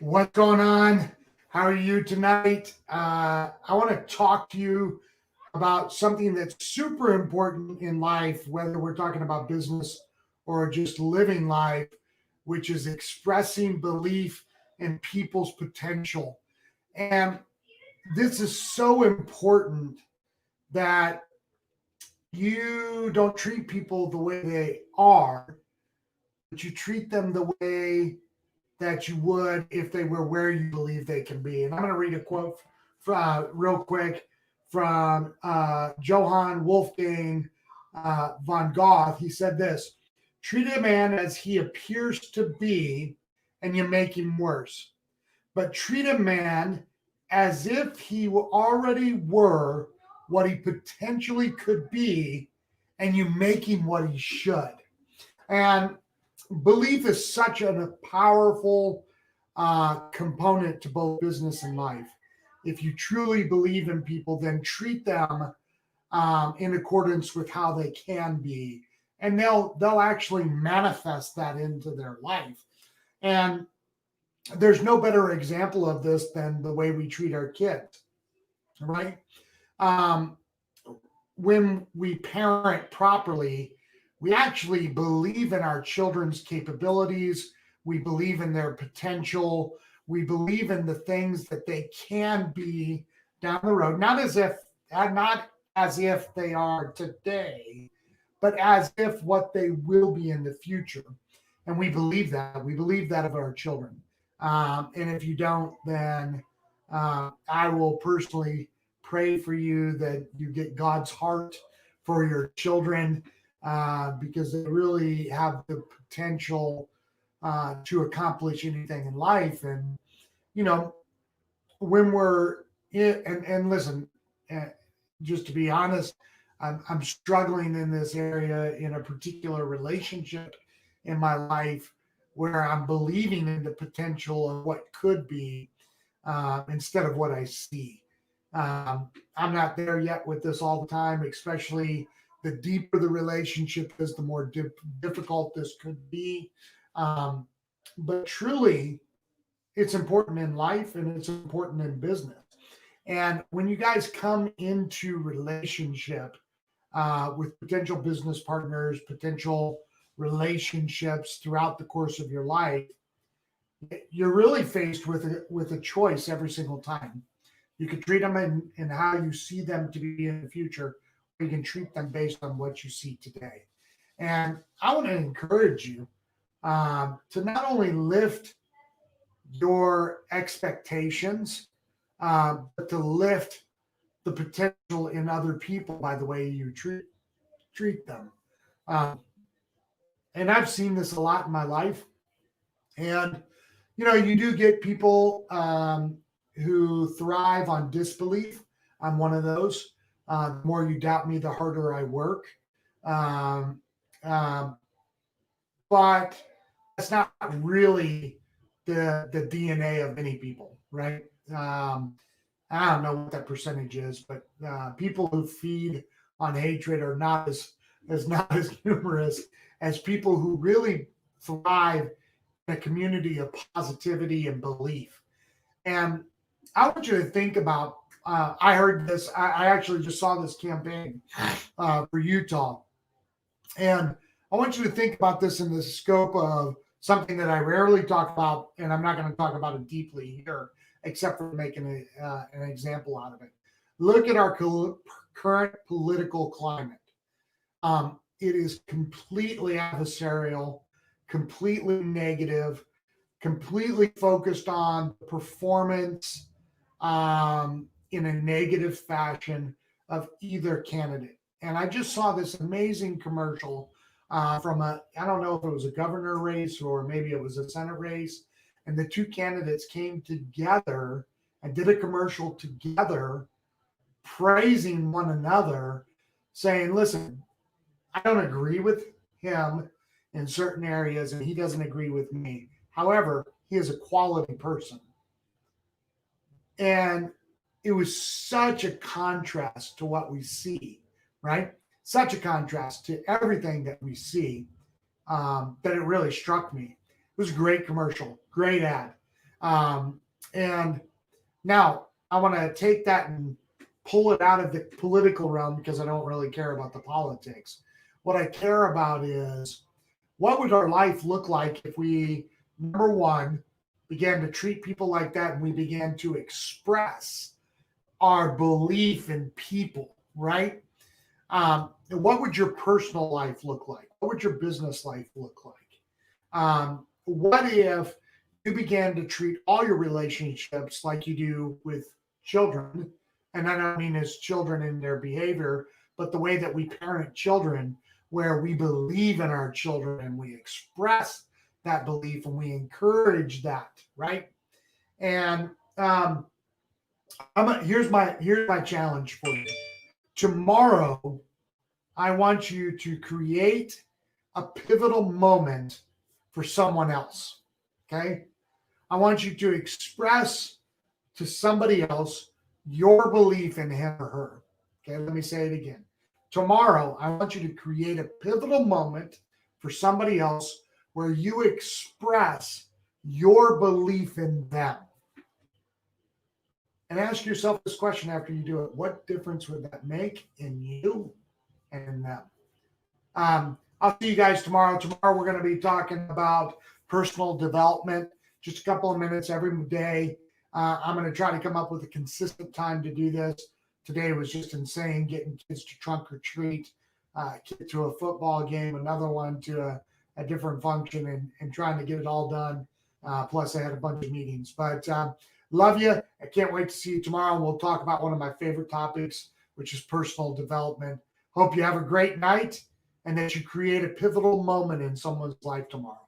What's going on? How are you tonight? I want to talk to you about something that's super important in life, whether we're talking about business or just living life, which is expressing belief in people's potential. And this is so important that you don't treat people the way they are, but you treat them the way that you would if they were where you believe they can be. And I'm going to read a quote real quick from Johann Wolfgang von Goethe. He said this: treat a man as he appears to be, and you make him worse. But treat a man as if he already were what he potentially could be, and you make him what he should. And belief is such a powerful component to both business and life. If you truly believe in people, then treat them in accordance with how they can be, and they'll actually manifest that into their life. And there's no better example of this than the way we treat our kids, right? Um, when we parent properly, we actually believe in our children's capabilities. We believe in their potential. We believe in the things that they can be down the road, not as if they are today, but as if what they will be in the future. And we believe that. We believe that of our children. And if you don't, then I will personally pray for you that you get God's heart for your children, because they really have the potential to accomplish anything in life. And, you know, when we're in, and listen, uh, just to be honest, I'm struggling in this area in a particular relationship in my life where I'm believing in the potential of what could be instead of what I see. I'm not there yet with this all the time, especially the deeper the relationship is, the more difficult this could be. Um, but truly, it's important in life and it's important in business. And when you guys come into relationship with potential business partners, potential relationships throughout the course of your life, you're really faced with a choice every single time. You can treat them in how you see them to be in the future, or you can treat them based on what you see today. And I want to encourage you to not only lift your expectations, but to lift the potential in other people by the way you treat them. Um, and I've seen this a lot in my life. And you do get people who thrive on disbelief. I'm one of those. The more you doubt me, the harder I work. Um, um, but that's not really the DNA of many people, right? I don't know what that percentage is, but people who feed on hatred are not as numerous as people who really thrive in a community of positivity and belief. And I want you to think about. I heard this. I actually just saw this campaign for Utah, and I want you to think about this in the scope of something that I rarely talk about, and I'm not going to talk about it deeply here, except for making an example out of it. Look at our current political climate. It is completely adversarial, completely negative, completely focused on performance in a negative fashion of either candidate. And I just saw this amazing commercial from I don't know if it was a governor race or maybe it was a Senate race. And the two candidates came together and did a commercial together, praising one another, saying, listen, I don't agree with him in certain areas and he doesn't agree with me. However, he is a quality person. And it was such a contrast to what we see, right? Such a contrast to everything that we see that it really struck me. It was a great commercial, great ad. And now I want to take that and pull it out of the political realm because I don't really care about the politics. What I care about is what would our life look like if we, number one, began to treat people like that and we began to express our belief in people, right? What would your personal life look like? What would your business life look like? What if you began to treat all your relationships like you do with children? And I don't mean as children in their behavior, but the way that we parent children, where we believe in our children and we express that belief and we encourage that, right? And here's my challenge for you. Tomorrow, I want you to create a pivotal moment for someone else. Okay. I want you to express to somebody else your belief in him or her. Okay. Let me say it again. Tomorrow, I want you to create a pivotal moment for somebody else where you express your belief in them. And ask yourself this question after you do it. What difference would that make in you and in them? I'll see you guys tomorrow. Tomorrow, we're going to be talking about personal development, just a couple of minutes every day. I'm going to try to come up with a consistent time to do this. Today was just insane, getting kids to trunk or treat, kid to a football game, another one to a different function, and trying to get it all done. Plus, I had a bunch of meetings. But love you. I can't wait to see you tomorrow. We'll talk about one of my favorite topics, which is personal development. Hope you have a great night and that you create a pivotal moment in someone's life tomorrow.